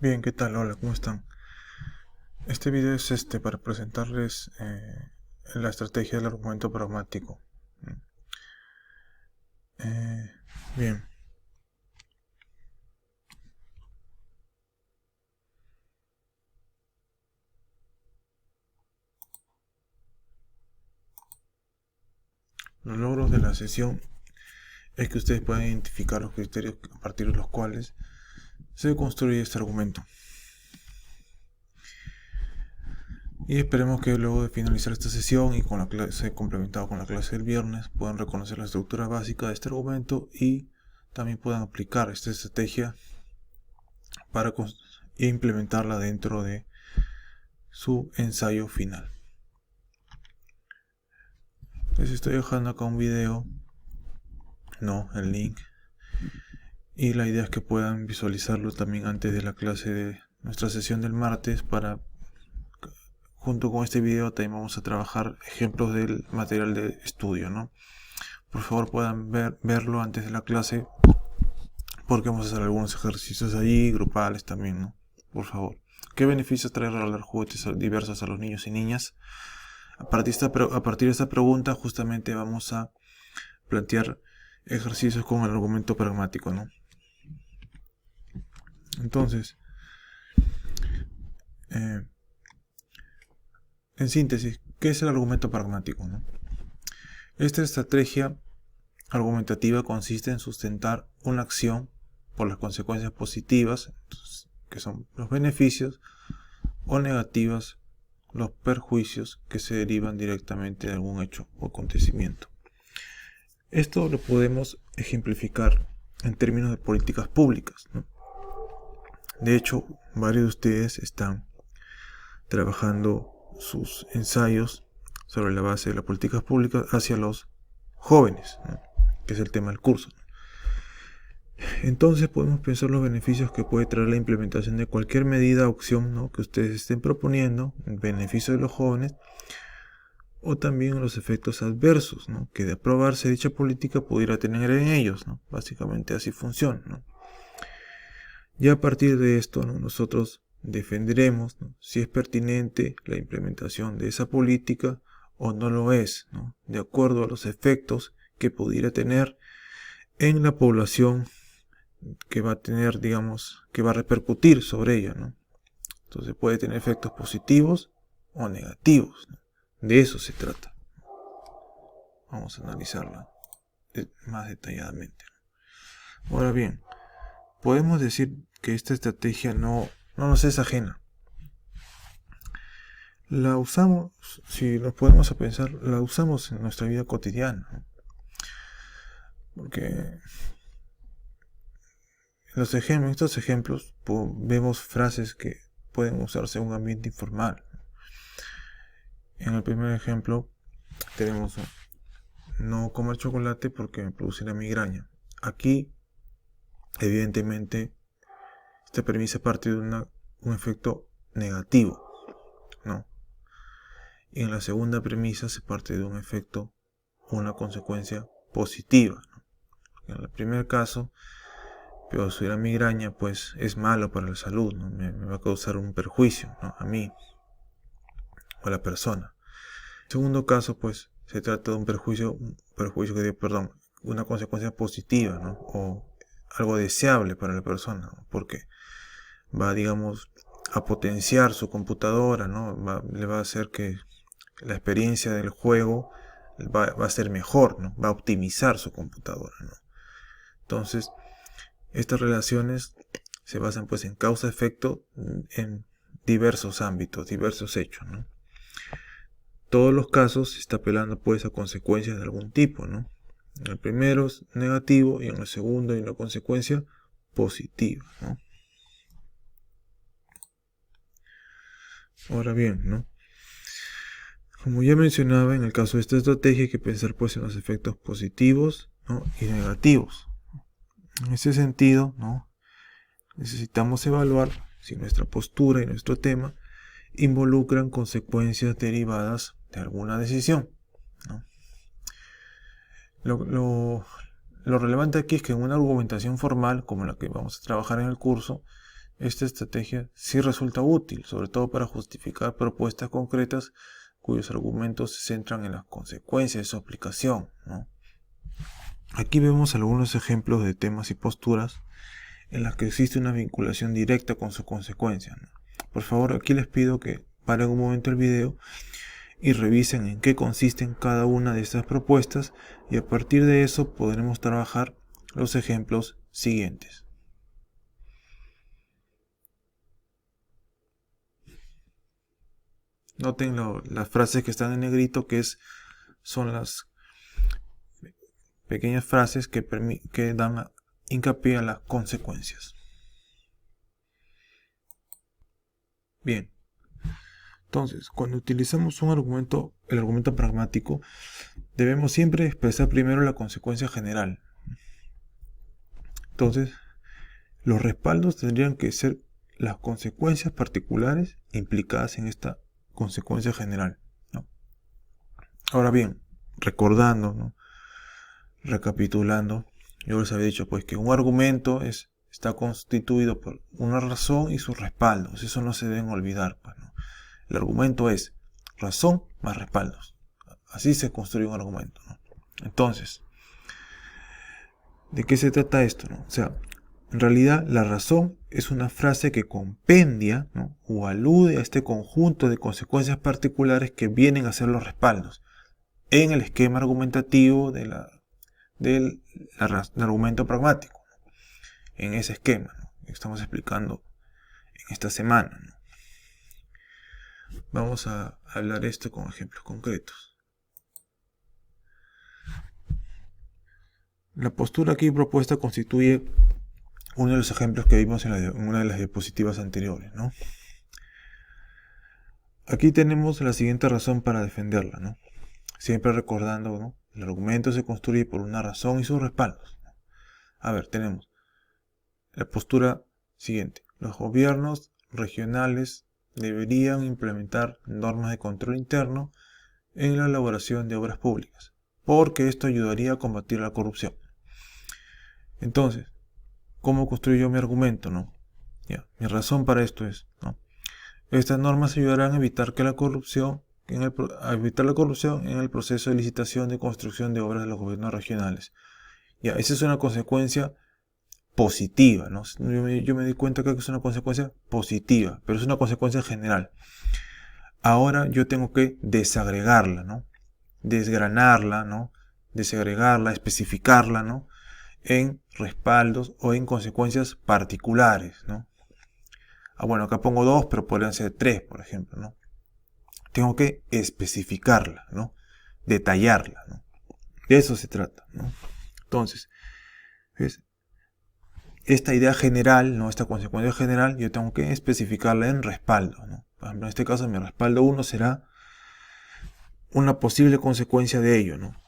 Bien, ¿qué tal? Hola, ¿cómo están? Este video es para presentarles la estrategia del argumento pragmático. Eh, bien, los logros de la sesión es que ustedes puedan identificar los criterios a partir de los cuales se construye este argumento. Y esperemos que luego de finalizar esta sesión y con la clase complementada con la clase del viernes puedan reconocer la estructura básica de este argumento y también puedan aplicar esta estrategia para implementarla dentro de su ensayo final. Les estoy dejando acá un video, el link, y la idea es que puedan visualizarlo también antes de la clase de nuestra sesión del martes para, junto con este video también vamos a trabajar ejemplos del material de estudio, Por favor puedan verlo antes de la clase porque vamos a hacer algunos ejercicios allí, grupales también, Por favor. ¿Qué beneficios trae regalar juguetes diversos a los niños y niñas? A partir de esta pregunta justamente vamos a plantear ejercicios con el argumento pragmático, Entonces, en síntesis, ¿qué es el argumento pragmático, Esta estrategia argumentativa consiste en sustentar una acción por las consecuencias positivas, que son los beneficios, o negativas, los perjuicios que se derivan directamente de algún hecho o acontecimiento. Esto lo podemos ejemplificar en términos de políticas públicas, De hecho, varios de ustedes están trabajando sus ensayos sobre la base de las políticas públicas hacia los jóvenes, que es el tema del curso. Entonces podemos pensar los beneficios que puede traer la implementación de cualquier medida o acción, que ustedes estén proponiendo en beneficio de los jóvenes, o también los efectos adversos, que de aprobarse dicha política pudiera tener en ellos, Básicamente así funciona, Ya a partir de esto, nosotros defenderemos si es pertinente la implementación de esa política o no lo es, de acuerdo a los efectos que pudiera tener en la población que va a tener, que va a repercutir sobre ella, Entonces puede tener efectos positivos o negativos, De eso se trata. Vamos a analizarla más detalladamente. Ahora bien, podemos decir que esta estrategia no nos es ajena. La usamos, si nos ponemos a pensar, la usamos en nuestra vida cotidiana. Porque en estos ejemplos vemos frases que pueden usarse en un ambiente informal. En el primer ejemplo tenemos no comer chocolate porque me produce la migraña. Aquí, evidentemente, esta premisa parte de un efecto negativo, Y en la segunda premisa se parte de un efecto, una consecuencia positiva, En el primer caso, producir la migraña, pues es malo para la salud, me va a causar un perjuicio, a mí o a la persona. En el segundo caso, pues se trata de una consecuencia positiva, o algo deseable para la persona, porque va, a potenciar su computadora, le va a hacer que la experiencia del juego va a ser mejor, va a optimizar su computadora, Entonces, estas relaciones se basan pues en causa-efecto en diversos ámbitos, diversos hechos, Todos los casos se está apelando pues a consecuencias de algún tipo, En el primero es negativo y en el segundo hay una consecuencia positiva, Ahora bien, como ya mencionaba, en el caso de esta estrategia hay que pensar pues en los efectos positivos, y negativos. En ese sentido, necesitamos evaluar si nuestra postura y nuestro tema involucran consecuencias derivadas de alguna decisión, Lo relevante aquí es que en una argumentación formal, como la que vamos a trabajar en el curso, esta estrategia sí resulta útil, sobre todo para justificar propuestas concretas cuyos argumentos se centran en las consecuencias de su aplicación, ¿no? Aquí vemos algunos ejemplos de temas y posturas en las que existe una vinculación directa con sus consecuencias, ¿no? Por favor, aquí les pido que paren un momento el video y revisen en qué consisten cada una de estas propuestas, y a partir de eso podremos trabajar los ejemplos siguientes. Noten las frases que están en negrito, son las pequeñas frases que dan hincapié a las consecuencias. Bien, entonces, cuando utilizamos el argumento pragmático, debemos siempre expresar primero la consecuencia general. Entonces, los respaldos tendrían que ser las consecuencias particulares implicadas en esta consecuencia general, ¿no? Ahora bien, recordando, ¿no? Recapitulando, yo les había dicho pues que un argumento está constituido por una razón y sus respaldos. Eso no se deben olvidar, pues, ¿no? El argumento es razón más respaldos. Así se construye un argumento, ¿no? Entonces, ¿de qué se trata esto, no? O sea, en realidad la razón es una frase que compendia, ¿no? O alude a este conjunto de consecuencias particulares que vienen a ser los respaldos en el esquema argumentativo del argumento pragmático, ¿no? En ese esquema, ¿no? Que estamos explicando en esta semana, ¿no? Vamos a hablar esto con ejemplos concretos. La postura aquí propuesta constituye uno de los ejemplos que vimos en una de las diapositivas anteriores, ¿no? Aquí tenemos la siguiente razón para defenderla, ¿no? Siempre recordando, ¿no? El argumento se construye por una razón y sus respaldos, ¿no? A ver, tenemos la postura siguiente. Los gobiernos regionales deberían implementar normas de control interno en la elaboración de obras públicas, porque esto ayudaría a combatir la corrupción. Entonces, ¿cómo construyo mi argumento, no? Ya, mi razón para esto es, ¿no? Estas normas ayudarán a evitar la corrupción en el proceso de licitación de construcción de obras de los gobiernos regionales. Ya, esa es una consecuencia positiva, ¿no? Yo me di cuenta que es una consecuencia positiva, pero es una consecuencia general. Ahora yo tengo que desagregarla, ¿no? Desgranarla, ¿no? Desagregarla, especificarla, ¿no? En respaldos o en consecuencias particulares, ¿no? Bueno, acá pongo 2, pero podrían ser 3, por ejemplo, ¿no? Tengo que especificarla, ¿no? Detallarla, ¿no? De eso se trata, ¿no? Entonces, ¿ves? Esta idea general, ¿no? Esta consecuencia general, yo tengo que especificarla en respaldo, ¿no? Por ejemplo, en este caso, mi respaldo 1 será una posible consecuencia de ello, ¿no?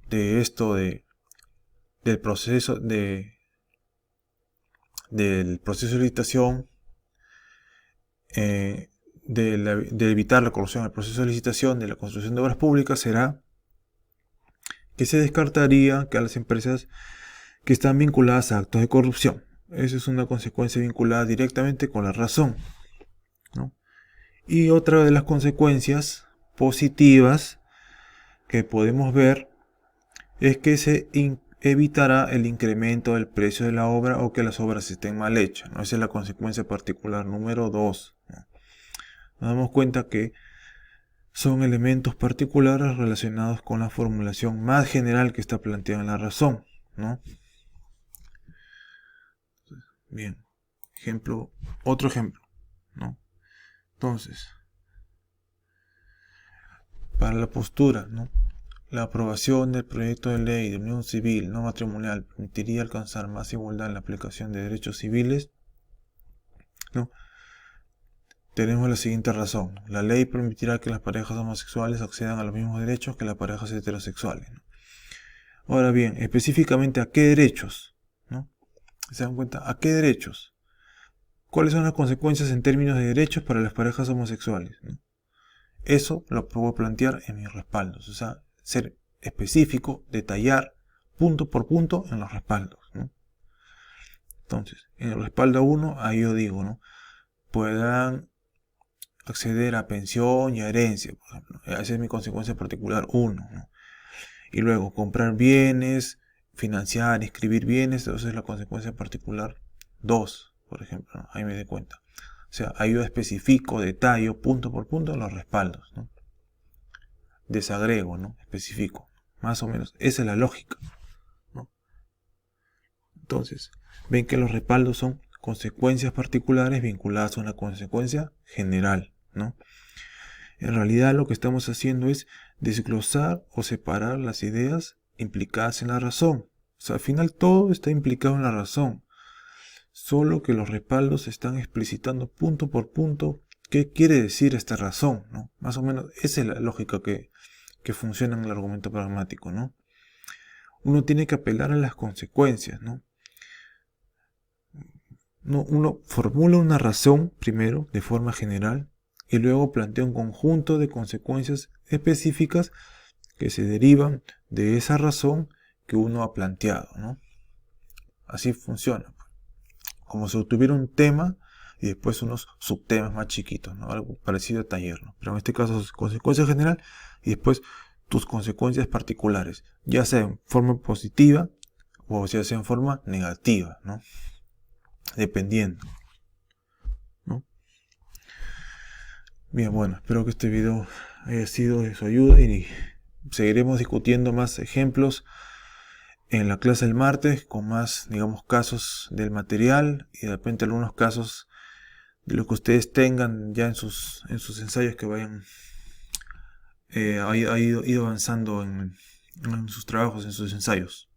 De esto del proceso del proceso de licitación, de evitar la corrupción en el proceso de licitación de la construcción de obras públicas, será que se descartaría que a las empresas que están vinculadas a actos de corrupción. Esa es una consecuencia vinculada directamente con la razón, ¿no? Y otra de las consecuencias positivas que podemos ver es que se evitará el incremento del precio de la obra o que las obras estén mal hechas, ¿no? Esa es la consecuencia particular número 2, ¿no? Nos damos cuenta que son elementos particulares relacionados con la formulación más general que está planteada en la razón, ¿no? Bien, otro ejemplo, ¿no? Entonces, para la postura, ¿no? La aprobación del proyecto de ley de unión civil no matrimonial permitiría alcanzar más igualdad en la aplicación de derechos civiles, ¿no? Tenemos la siguiente razón, ¿no? La ley permitirá que las parejas homosexuales accedan a los mismos derechos que las parejas heterosexuales, ¿no? Ahora bien, específicamente ¿a qué derechos? ¿No? ¿Se dan cuenta? ¿A qué derechos? ¿Cuáles son las consecuencias en términos de derechos para las parejas homosexuales, ¿no? Eso lo puedo plantear en mis respaldos, o sea, ser específico, detallar punto por punto en los respaldos, ¿no? Entonces, en el respaldo 1, ahí yo digo, ¿no? Puedan acceder a pensión y a herencia, por ejemplo. Esa es mi consecuencia particular 1, ¿no? Y luego, comprar bienes, financiar, inscribir bienes, esa es la consecuencia particular 2, por ejemplo, ¿no? Ahí me doy cuenta. O sea, ahí yo especifico, detallo, punto por punto, los respaldos, ¿no? Desagrego, ¿no? Especifico. Más o menos. Esa es la lógica, ¿no? Entonces, ven que los respaldos son consecuencias particulares vinculadas a una consecuencia general, ¿no? En realidad lo que estamos haciendo es desglosar o separar las ideas implicadas en la razón. O sea, al final todo está implicado en la razón. Solo que los respaldos están explicitando punto por punto qué quiere decir esta razón, ¿no? Más o menos esa es la lógica que funciona en el argumento pragmático, ¿no? Uno tiene que apelar a las consecuencias, ¿no? Uno formula una razón primero de forma general y luego plantea un conjunto de consecuencias específicas que se derivan de esa razón que uno ha planteado, ¿no? Así funciona. Como si tuviera un tema y después unos subtemas más chiquitos, ¿no? Algo parecido a taller, ¿no? Pero en este caso es consecuencia general y después tus consecuencias particulares, ya sea en forma positiva o ya sea en forma negativa, ¿no? Dependiendo, ¿no? Bien, bueno, espero que este video haya sido de su ayuda y seguiremos discutiendo más ejemplos en la clase del martes con más, digamos, casos del material y de repente algunos casos de lo que ustedes tengan ya en sus ensayos que vayan ha ido avanzando en sus trabajos, en sus ensayos.